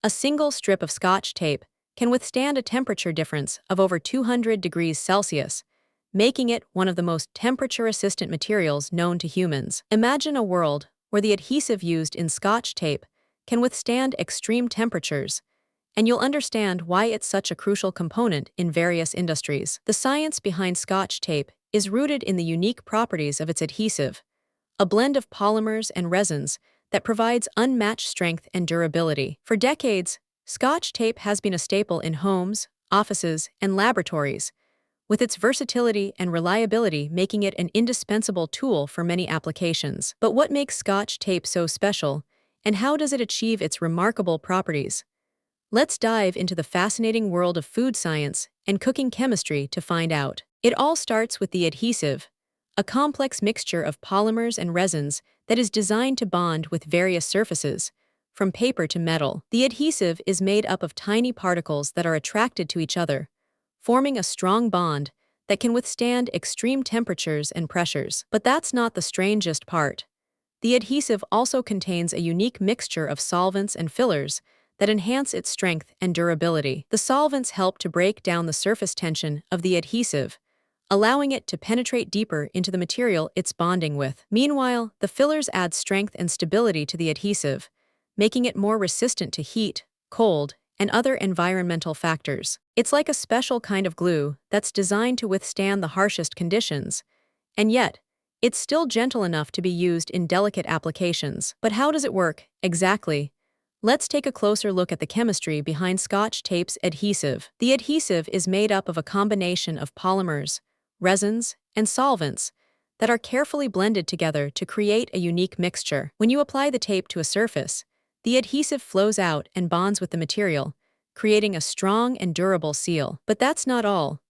A single strip of Scotch tape can withstand a temperature difference of over 200 degrees Celsius, making it one of the most temperature-resistant materials known to humans. Imagine a world where the adhesive used in Scotch tape can withstand extreme temperatures, and you'll understand why it's such a crucial component in various industries. The science behind Scotch tape is rooted in the unique properties of its adhesive, a blend of polymers and resins that provides unmatched strength and durability. For decades, Scotch tape has been a staple in homes, offices, and laboratories, with its versatility and reliability making it an indispensable tool for many applications. But what makes Scotch tape so special, and how does it achieve its remarkable properties? Let's dive into the fascinating world of food science and cooking chemistry to find out. It all starts with the adhesive, a complex mixture of polymers and resins that is designed to bond with various surfaces, from paper to metal. The adhesive is made up of tiny particles that are attracted to each other, forming a strong bond that can withstand extreme temperatures and pressures. But that's not the strangest part. The adhesive also contains a unique mixture of solvents and fillers that enhance its strength and durability. The solvents help to break down the surface tension of the adhesive, allowing it to penetrate deeper into the material it's bonding with. Meanwhile, the fillers add strength and stability to the adhesive, making it more resistant to heat, cold, and other environmental factors. It's like a special kind of glue that's designed to withstand the harshest conditions, and yet, it's still gentle enough to be used in delicate applications. But how does it work, exactly? Let's take a closer look at the chemistry behind Scotch tape's adhesive. The adhesive is made up of a combination of polymers, resins, and solvents that are carefully blended together to create a unique mixture. When you apply the tape to a surface, the adhesive flows out and bonds with the material, creating a strong and durable seal. But that's not all.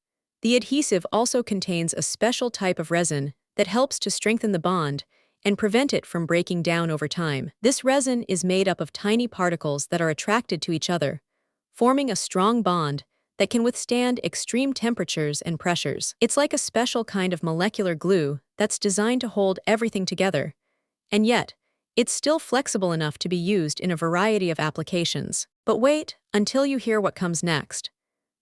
The adhesive also contains a special type of resin that helps to strengthen the bond and prevent it from breaking down over time. This resin is made up of tiny particles that are attracted to each other, forming a strong bond that can withstand extreme temperatures and pressures. It's like a special kind of molecular glue that's designed to hold everything together, and yet, it's still flexible enough to be used in a variety of applications. But wait until you hear what comes next.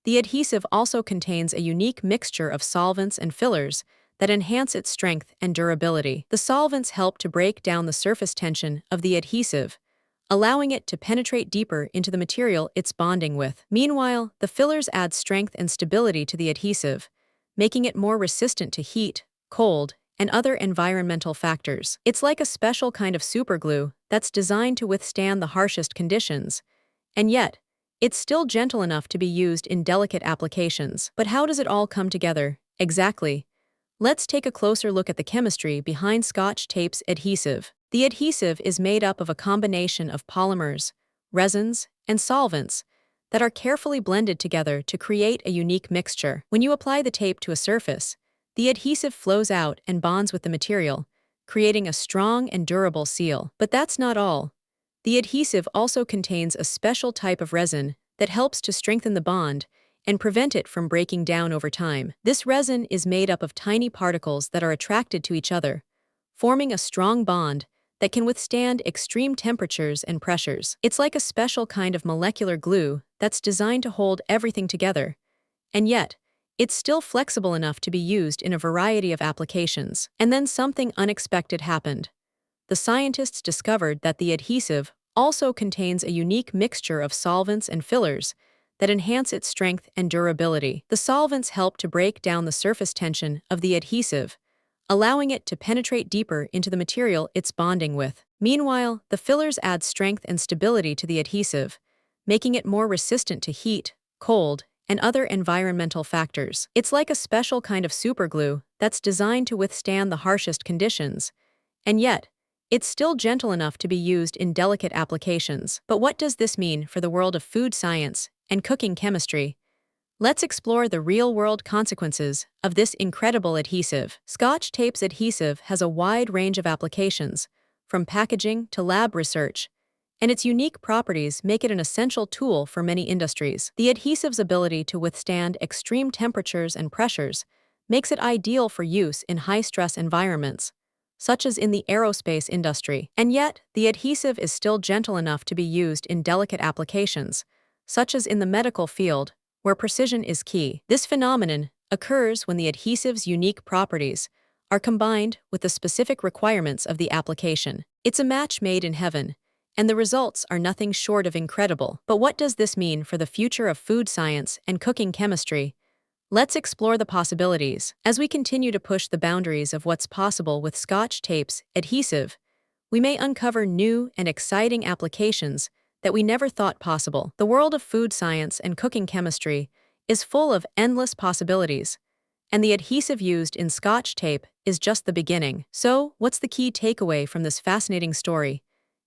The adhesive also contains a unique mixture of solvents and fillers that enhance its strength and durability. The solvents help to break down the surface tension of the adhesive, allowing it to penetrate deeper into the material it's bonding with. Meanwhile, the fillers add strength and stability to the adhesive, making it more resistant to heat, cold, and other environmental factors. It's like a special kind of superglue that's designed to withstand the harshest conditions, and yet, it's still gentle enough to be used in delicate applications. But how does it all come together, exactly? Let's take a closer look at the chemistry behind Scotch tape's adhesive. The adhesive is made up of a combination of polymers, resins, and solvents that are carefully blended together to create a unique mixture. When you apply the tape to a surface, the adhesive flows out and bonds with the material, creating a strong and durable seal. But that's not all. The adhesive also contains a special type of resin that helps to strengthen the bond and prevent it from breaking down over time. This resin is made up of tiny particles that are attracted to each other, forming a strong bond that can withstand extreme temperatures and pressures. It's like a special kind of molecular glue that's designed to hold everything together, and yet, it's still flexible enough to be used in a variety of applications. And then something unexpected happened. The scientists discovered that the adhesive also contains a unique mixture of solvents and fillers that enhance its strength and durability. The solvents help to break down the surface tension of the adhesive, allowing it to penetrate deeper into the material it's bonding with. Meanwhile, the fillers add strength and stability to the adhesive, making it more resistant to heat, cold, and other environmental factors. It's like a special kind of superglue that's designed to withstand the harshest conditions, and yet, it's still gentle enough to be used in delicate applications. But what does this mean for the world of food science and cooking chemistry? Let's explore the real-world consequences of this incredible adhesive. Scotch tape's adhesive has a wide range of applications, from packaging to lab research, and its unique properties make it an essential tool for many industries. The adhesive's ability to withstand extreme temperatures and pressures makes it ideal for use in high-stress environments, such as in the aerospace industry. And yet, the adhesive is still gentle enough to be used in delicate applications, such as in the medical field, where precision is key. This phenomenon occurs when the adhesive's unique properties are combined with the specific requirements of the application. It's a match made in heaven, and the results are nothing short of incredible. But what does this mean for the future of food science and cooking chemistry? Let's explore the possibilities. As we continue to push the boundaries of what's possible with Scotch tape's adhesive, we may uncover new and exciting applications that we never thought possible. The world of food science and cooking chemistry is full of endless possibilities, and the adhesive used in Scotch tape is just the beginning. So, what's the key takeaway from this fascinating story?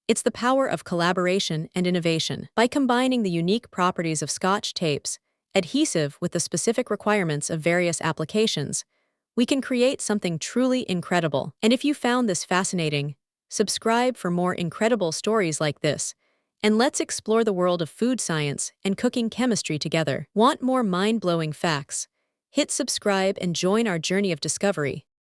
It's the power of collaboration and innovation. By combining the unique properties of Scotch tape's adhesive with the specific requirements of various applications, we can create something truly incredible. And if you found this fascinating, subscribe for more incredible stories like this, and let's explore the world of food science and cooking chemistry together. Want more mind-blowing facts? Hit subscribe and join our journey of discovery.